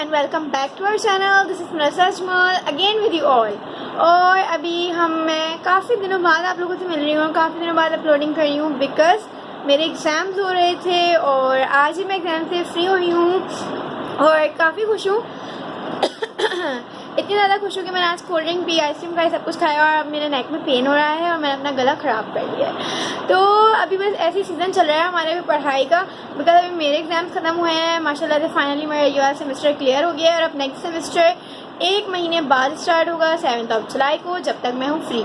and welcome back to our channel. This is Murasa Ajmal again with you all. और अभी मैं काफ़ी दिनों बाद आप लोगों से मिल रही हूँ, काफ़ी दिनों बाद अपलोडिंग कर रही हूँ बिकॉज़ मेरे एग्ज़ाम्स हो रहे थे और आज ही मैं एग्ज़ाम से फ्री हुई हूँ और काफ़ी खुश हूँ। इतनी ज़्यादा खुश हूँ कि मैंने आज कोल्ड ड्रिंक पी, आइसक्रीम खाई, सब कुछ खाया और अब मेरे नेक में पेन हो रहा है और मैंने अपना गला ख़राब कर लिया है। तो अभी बस ऐसी सीज़न चल रहा है हमारे भी पढ़ाई का बिकॉज अभी मेरे एग्ज़ाम्स ख़त्म हुए हैं माशाल्लाह से। फाइनली मेरा ये वाला सेमेस्टर क्लियर हो गया है और अब नेक्स्ट सेमेस्टर 1 महीने बाद स्टार्ट होगा 7 जुलाई को, जब तक मैं हूँ फ्री।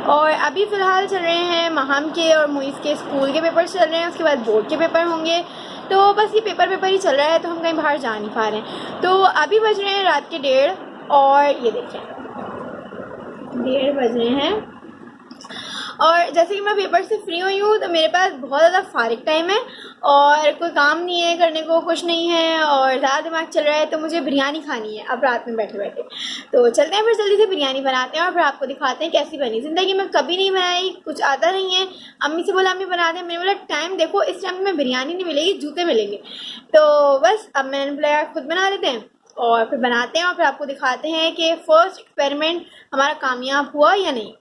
और अभी फ़िलहाल चल रहे हैं महाम के और मुइज़ के स्कूल के पेपर चल रहे हैं, उसके बाद बोर्ड के पेपर होंगे। तो बस ये पेपर ही चल रहा है, तो हम कहीं बाहर जा नहीं पा रहे हैं। तो अभी बज रहे हैं रात के 1:30 और ये देखें 1:30 बज रहे हैं और जैसे कि मैं पेपर से फ्री हुई हूँ तो मेरे पास बहुत ज़्यादा फारिग टाइम है और कोई काम नहीं है करने को, कुछ नहीं है और ज़्यादा दिमाग चल रहा है। तो मुझे बिरयानी खानी है अब रात में बैठे बैठे। तो चलते हैं फिर जल्दी से बिरयानी बनाते हैं और फिर आपको दिखाते हैं कैसी बनी। ज़िंदगी में कभी नहीं बनाई, कुछ आता नहीं है। अम्मी से बोला अम्मी बना दें, मैंने बोला टाइम देखो इस टाइम में बिरयानी नहीं मिलेगी, जूते मिलेंगे। तो बस अब मैंने बोला खुद बना देते हैं और फिर बनाते हैं और फिर आपको दिखाते हैं कि फर्स्ट एक्सपेरिमेंट हमारा कामयाब हुआ या नहीं।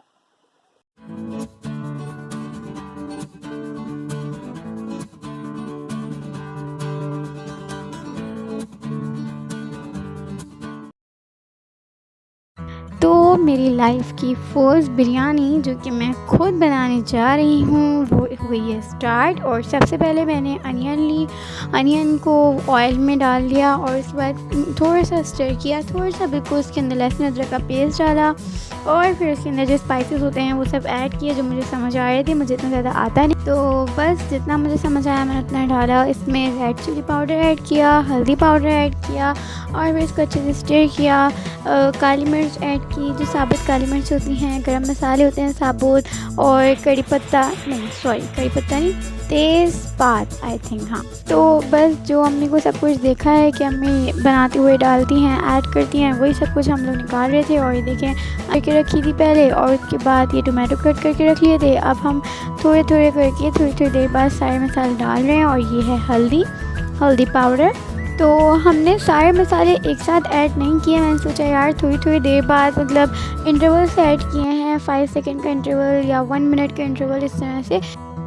तो मेरी लाइफ़ की फ़र्स्ट बिरयानी जो कि मैं खुद बनाने जा रही हूँ वो हुई है स्टार्ट। और सबसे पहले मैंने अनियन को ऑयल में डाल दिया और उसके बाद थोड़ा सा स्टर किया, थोड़ा सा बिल्कुल उसके अंदर लहसुन अदरक का पेस्ट डाला और फिर उसके अंदर जो स्पाइसेस होते हैं वो सब ऐड किए जो मुझे समझ आ रहे थे। मुझे इतना ज़्यादा आता नहीं, तो बस जितना मुझे समझ आया मैंने उतना डाला। इसमें रेड चिली पाउडर ऐड किया, हल्दी पाउडर ऐड किया और फिर इसको अच्छे से स्टर किया। काली मिर्च ऐड की, जो साबुत काली मिर्च होती हैं, गरम मसाले होते हैं साबुत, और कड़ी पत्ता नहीं, तेज़पात आई थिंक, हाँ। तो बस जो अम्मी को सब कुछ देखा है कि अम्मी बनाते हुए डालती हैं, ऐड करती हैं, वही सब कुछ हम लोग निकाल रहे थे। और ये देखें करके रखी थी पहले और उसके बाद ये टोमेटो कट करके रख लिए थे। अब हम थोड़े करके थोड़ी देर बाद सारे मसाले डाल रहे हैं और ये है हल्दी पाउडर। तो हमने सारे मसाले एक साथ ऐड नहीं किए, मैंने सोचा यार थोड़ी देर बाद मतलब इंटरवल से ऐड किए हैं, 5 सेकंड का इंटरवल या 1 मिनट का इंटरवल, इस तरह से।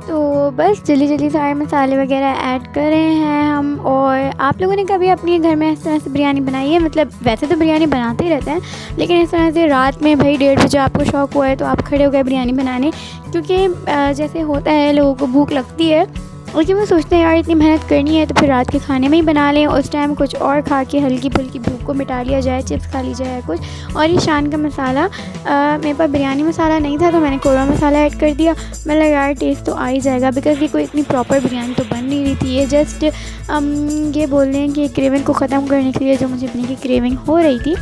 तो बस जल्दी सारे मसाले वगैरह ऐड कर रहे हैं हम। और आप लोगों ने कभी अपने घर में इस तरह से बिरयानी बनाई है? मतलब वैसे तो बिरयानी बनाते ही रहते हैं, लेकिन इस तरह से रात में भाई 1:30 बजे आपको शौक़ हुआ है तो आप खड़े हो गए बिरयानी बनाने, क्योंकि जैसे होता है लोगों को भूख लगती है और जब वो सोचते हैं यार इतनी मेहनत करनी है तो फिर रात के खाने में ही बना लें, उस टाइम कुछ और खा के हल्की फुल्की भूख को मिटा लिया जाए, चिप्स खा ली जाए कुछ। और ये शान का मसाला, मेरे पास बिरयानी मसाला नहीं था तो मैंने कोरमा मसाला ऐड कर दिया। मैं लगा यार टेस्ट तो आ ही जाएगा बिकॉज़ ये कोई इतनी प्रॉपर बिरयानी तो बन नहीं रही थी। ये जस्ट ये बोल रहे हैं कि क्रेविंग को ख़त्म करने के लिए जो मुझे अपनी की क्रेविंग हो रही थी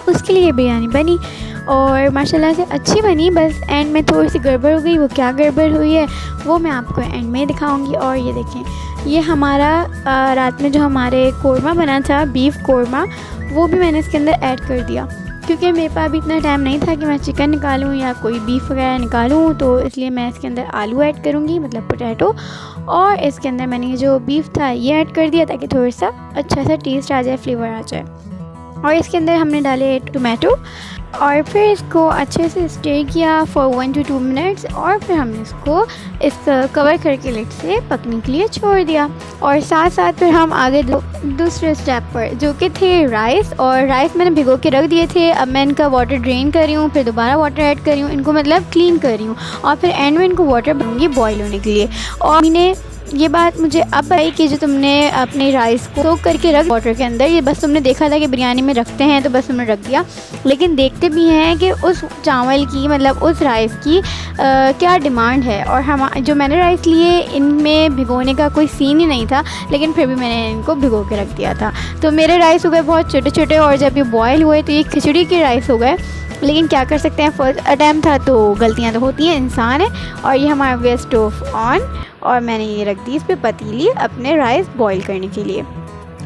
उसके लिए बिरयानी बनी और माशाल्लाह से अच्छी बनी। बस एंड में थोड़ी सी गड़बड़ हो गई, वो क्या गड़बड़ हुई है वो मैं आपको एंड में दिखाऊंगी। और ये देखें ये हमारा रात में जो हमारे कोरमा बना था, बीफ कोरमा, वो भी मैंने इसके अंदर ऐड कर दिया क्योंकि मेरे पास अभी इतना टाइम नहीं था कि मैं चिकन निकालूं या कोई बीफ वगैरह निकालूं, तो इसलिए मैं इसके अंदर आलू ऐड करूंगी, मतलब पोटैटो। और इसके अंदर मैंने जो बीफ था ये ऐड कर दिया ताकि थोड़ा सा अच्छा सा टेस्ट आ जाए, फ्लेवर आ जाए। और इसके अंदर हमने डाले टोमेटो और फिर इसको अच्छे से स्टर किया फॉर 1 to 2 मिनट्स और फिर हमने इसको कवर करके लिड से पकने के लिए छोड़ दिया। और साथ फिर हम आगे दूसरे स्टेप पर जो कि थे राइस। और राइस मैंने भिगो के रख दिए थे, अब मैं इनका वाटर ड्रेन कर रही हूँ, फिर दोबारा वाटर ऐड कर रही हूँ, इनको मतलब क्लीन कर रही हूँ और फिर एंड में इनको वाटर दूँगी बॉयल होने के लिए। और मैंने ये बात मुझे अब बताई कि जो तुमने अपने राइस को सोक करके रख वाटर के अंदर, ये बस तुमने देखा था कि बिरयानी में रखते हैं तो बस तुमने रख दिया, लेकिन देखते भी हैं कि उस चावल की मतलब उस राइस की क्या डिमांड है। और हम जो मैंने राइस लिए इनमें भिगोने का कोई सीन ही नहीं था, लेकिन फिर भी मैंने इनको भिगो के रख दिया था। तो मेरे राइस हो गए बहुत छोटे और जब ये बॉयल हुए तो ये खिचड़ी के राइस हो गए, लेकिन क्या कर सकते हैं, फर्स्ट अटैम्प्ट था तो गलतियाँ तो होती हैं, इंसान है। और ये हमारा गैस स्टोव ऑन और मैंने ये रख दी इस पर पतीली अपने राइस बॉईल करने के लिए।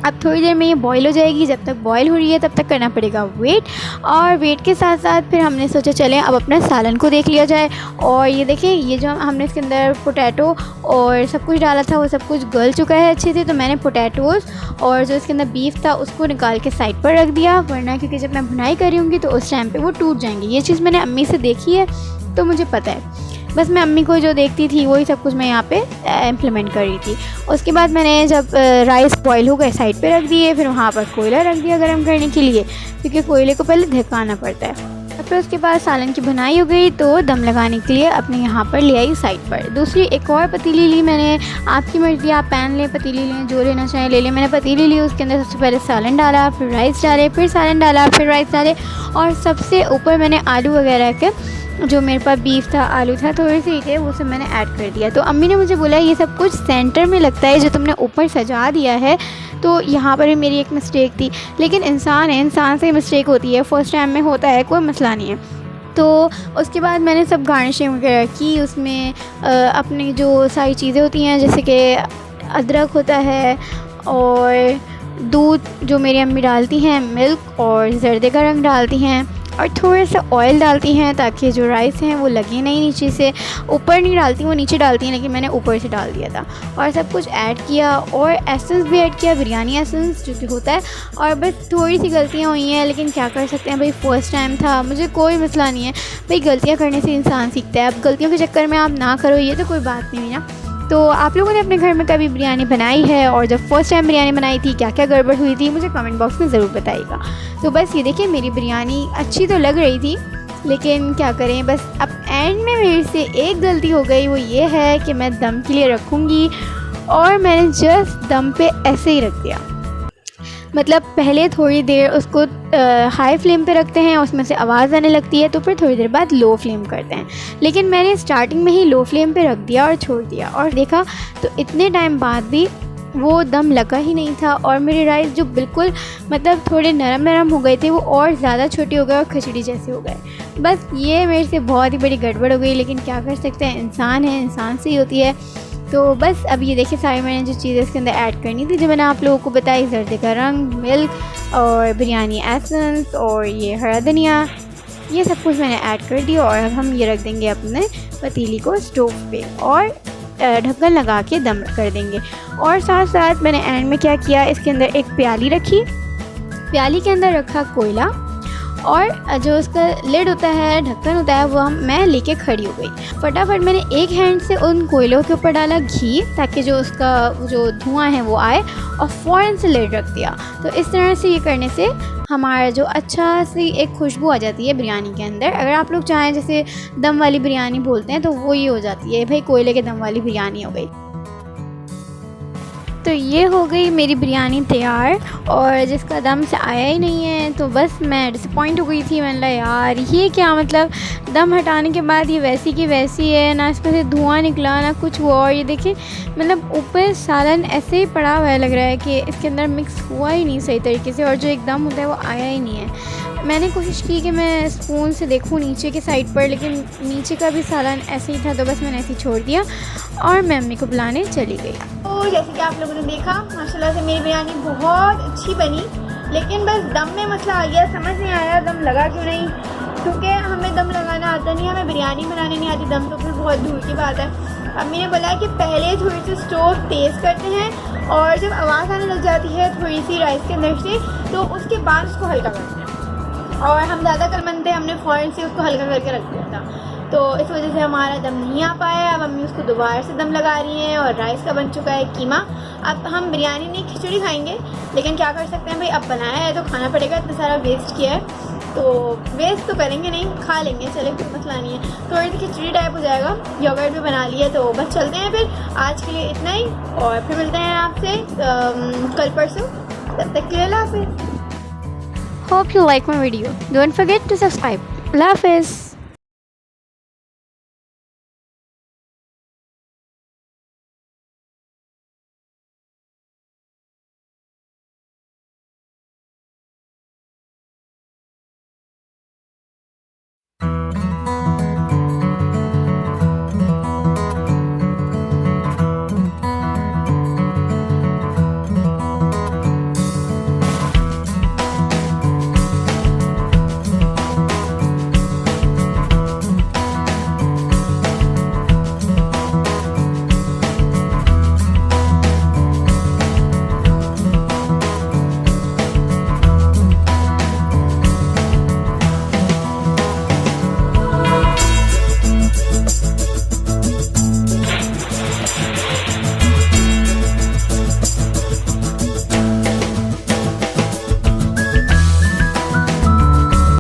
अब थोड़ी देर में ये बॉईल हो जाएगी। जब तक बॉईल हो रही है तब तक करना पड़ेगा वेट, और वेट के साथ साथ फिर हमने सोचा चलें अब अपना सालन को देख लिया जाए। और ये देखें, ये जो हमने इसके अंदर पोटैटो और सब कुछ डाला था वो सब कुछ गल चुका है अच्छे से। तो मैंने पोटैटोज़ और जो इसके अंदर बीफ था उसको निकाल के साइड पर रख दिया, वरना क्योंकि जब मैं भुनाई कर रही होंगी तो उस टाइम पर वो टूट जाएंगी। ये चीज़ मैंने अम्मी से देखी है तो मुझे पता है। बस मैं अम्मी को जो देखती थी वही सब कुछ मैं यहाँ पे इम्प्लीमेंट कर रही थी। उसके बाद मैंने जब राइस बॉईल हो गए साइड पे रख दिए, फिर वहाँ पर कोयला रख दिया गर्म करने के लिए, क्योंकि कोयले को पहले धकाना पड़ता है। फिर उसके बाद सालन की भुनाई हो गई तो दम लगाने के लिए अपने यहाँ पर ले आई साइड पर। दूसरी एक और पतीली ली मैंने, आपकी मर्ज़ी, आप पैन लें, पतीली लें, जो लेना चाहें ले लें। मैंने पतीली ली, उसके अंदर सबसे पहले सालन डाला, फिर राइस डाले, फिर सालन डाला, फिर राइस डाले, और सबसे ऊपर मैंने आलू वगैरह के, जो मेरे पास बीफ था, आलू था, थोड़े से ही थे, वो सब मैंने ऐड कर दिया। तो अम्मी ने मुझे बोला ये सब कुछ सेंटर में लगता है जो तुमने ऊपर सजा दिया है। तो यहाँ पर भी मेरी एक मिस्टेक थी, लेकिन इंसान है, इंसान से मिस्टेक होती है, फर्स्ट टाइम में होता है, कोई मसला नहीं है। तो उसके बाद मैंने सब गार्निशिंग वगैरह की, उसमें अपनी जो सारी चीज़ें होती हैं जैसे कि अदरक होता है और दूध जो मेरी अम्मी डालती हैं, मिल्क और जर्दे का रंग डालती हैं, और थोड़ा सा ऑयल डालती हैं ताकि जो राइस हैं वो लगे नहीं नीचे से। ऊपर नहीं डालती, वो नीचे डालती हैं, लेकिन मैंने ऊपर से डाल दिया था। और सब कुछ ऐड किया और एसेंस भी ऐड किया, बिरयानी एसेंस जो कि होता है। और बस थोड़ी सी गलतियाँ हुई हैं, लेकिन क्या कर सकते हैं भाई, फ़र्स्ट टाइम था, मुझे कोई मसला नहीं है भाई, गलतियाँ करने से इंसान सीखता है। अब गलतियों के चक्कर में आप ना करो, ये तो कोई बात नहीं हुई ना। तो आप लोगों ने अपने घर में कभी बिरयानी बनाई है, और जब फर्स्ट टाइम बिरयानी बनाई थी क्या क्या गड़बड़ हुई थी, मुझे कमेंट बॉक्स में ज़रूर बताइएगा। तो बस ये देखिए, मेरी बिरयानी अच्छी तो लग रही थी, लेकिन क्या करें, बस अब एंड में मेरे से एक गलती हो गई। वो ये है कि मैं दम के लिए रखूँगी और मैंने जस्ट दम पे ऐसे ही रख दिया। मतलब पहले थोड़ी देर उसको हाई फ्लेम पे रखते हैं, उसमें से आवाज़ आने लगती है, तो फिर थोड़ी देर बाद लो फ्लेम करते हैं। लेकिन मैंने स्टार्टिंग में ही लो फ्लेम पे रख दिया और छोड़ दिया, और देखा तो इतने टाइम बाद भी वो दम लगा ही नहीं था। और मेरे राइस जो बिल्कुल मतलब थोड़े नरम नरम हो गए थे, वो और ज़्यादा छोटे हो गए और खिचड़ी जैसे हो गए। बस ये मेरे से बहुत ही बड़ी गड़बड़ हो गई, लेकिन क्या कर सकते हैं, इंसान है, इंसान से ही होती है। तो बस अब ये देखिए, सारी मैंने जो चीज़ें इसके अंदर ऐड करनी थी, जो मैंने आप लोगों को बताई, जर्दे का रंग, मिल्क और बिरयानी एसेंस और ये हरा धनिया, ये सब कुछ मैंने ऐड कर दिया। और अब हम ये रख देंगे अपने पतीली को स्टोव पे और ढक्कन लगा के दम कर देंगे। और साथ साथ मैंने एंड में क्या किया, इसके अंदर एक प्याली रखी, प्याली के अंदर रखा कोयला, और जो उसका लिड होता है, ढक्कन होता है, वो मैं लेके खड़ी हो गई। फटाफट मैंने एक हैंड से उन कोयलों के ऊपर डाला घी, ताकि जो उसका जो धुआं है वो आए, और फ़ौरन से लिड रख दिया। तो इस तरह से ये करने से हमारा जो अच्छा सी एक खुशबू आ जाती है बिरयानी के अंदर। अगर आप लोग चाहें जैसे दम वाली बिरयानी बोलते हैं, तो वो ये हो जाती है भाई, कोयले के दम वाली बिरयानी हो गई। तो ये हो गई मेरी बिरयानी तैयार, और जिसका दम से आया ही नहीं है, तो बस मैं डिसअपॉइंट हो गई थी। मैंने कहा यार ये क्या, मतलब दम हटाने के बाद ये वैसी की वैसी है, ना इसमें से धुआं निकला ना कुछ हुआ। और ये देखिए, मतलब ऊपर सालन ऐसे ही पड़ा हुआ है, लग रहा है कि इसके अंदर मिक्स हुआ ही नहीं सही तरीके से, और जो एक दम होता है वो आया ही नहीं है। मैंने कोशिश की कि मैं स्पून से देखूं नीचे के साइड पर, लेकिन नीचे का भी सालन ऐसे ही था, तो बस मैंने ऐसे ही छोड़ दिया और मैं अम्मी को बुलाने चली गई। तो जैसे कि आप लोगों ने देखा, माशाल्लाह से मेरी बिरयानी बहुत अच्छी बनी, लेकिन बस दम में मसला आ गया। समझ नहीं आया दम लगा क्यों नहीं, क्योंकि हमें दम लगाना आता नहीं, हमें बिरयानी बनाने नहीं आती, दम तो फिर बहुत दूर की बात है। अम्मी ने बोला कि पहले थोड़ी सी स्टोव तेज़ करते हैं, और जब आवाज़ आने लग जाती है थोड़ी सी राइस के अंदर से, तो उसके बाद उसको हल्का करते हैं। और हम ज़्यादा कलमंद थे, हमने फ़ौरन से उसको हल्का करके रख दिया था, तो इस वजह से हमारा दम नहीं आ पाया। अब अम्मी उसको दोबारा से दम लगा रही हैं, और राइस का बन चुका है कीमा। अब हम बिरयानी नहीं, खिचड़ी खाएंगे, लेकिन क्या कर सकते हैं भाई, अब बनाया है तो खाना पड़ेगा, इतना सारा वेस्ट किया है, तो वेस्ट तो करेंगे नहीं, खा लेंगे, चले कोई मसला नहीं है। थोड़ी सी खिचड़ी टाइप हो जाएगा, योगर्ट भी बना लिया, तो बस चलते हैं फिर। आज के लिए इतना ही, और फिर मिलते हैं आपसे कल परसों, तब तक के लिए अल्लाह हाफ़िज़। Hope you like my video. Don't forget to subscribe. Allah Hafiz.